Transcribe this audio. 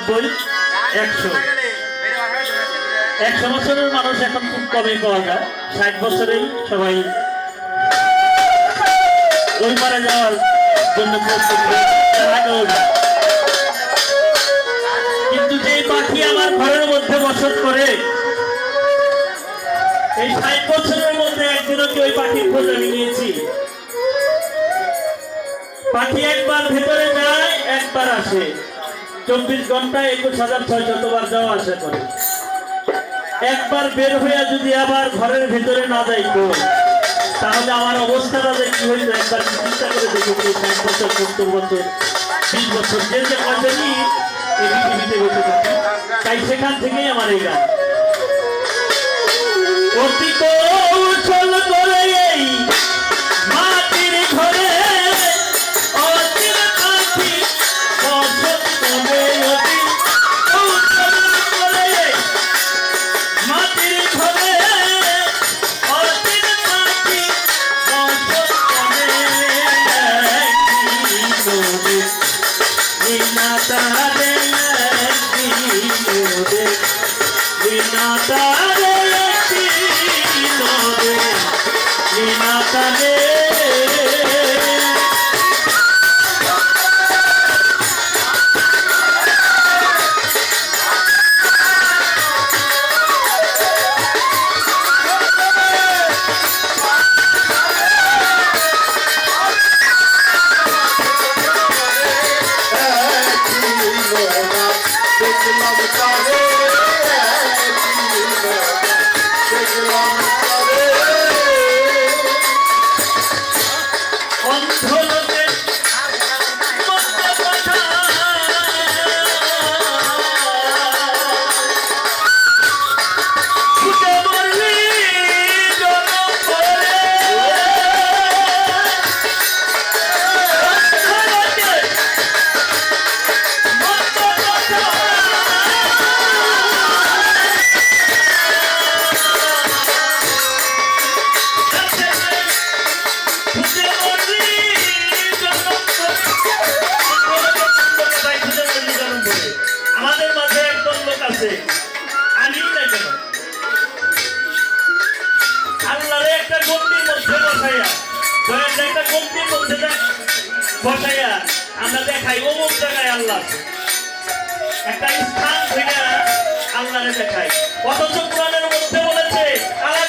90, 100। 100 বছরের মানুষ এখন খুব কমই পাওয়া যায়। 60 বছরেই সবাই ওই মারা যাওয়ার জন্য কিন্তু যে পাখি আমার ঘরের মধ্যে বসত করে, এই 60 বছরের মধ্যে একদিনও কি ওই পাখির খোঁজ আমি নিয়েছি? পাখি একবার ভেতরে যায়, একবার আসে। 24 ঘন্টায় 21,600 বার যাওয়া আসা করে। একবার বের হইয়া যদি আবার ঘরের ভেতরে না যাইতো, তাহলে আমার অবস্থাটা যে কি হইতো একবার চিন্তা করে দেখেছি। 60 বছর, 70 বছর, 20 বছর যে কয়জনই এই পৃথিবীতে বেঁচে থাকে, তাই সেখান থেকেই আমার এই গান। অতি কৌশল করে এই মাটির ঘরে অচির পাখি বসত করে, অতি কৌশল করে এই মাটির ঘরে অচির পাখি বসত করে। বিনা তারে বিনা তারে বিনা তারে বসাইয়া আমরা দেখাই অমুক জায়গায় আল্লাহ, একটা স্থান থেকে আল্লাহরে দেখাই। অথচ কোরআনের মধ্যে বলেছে আল্লাহ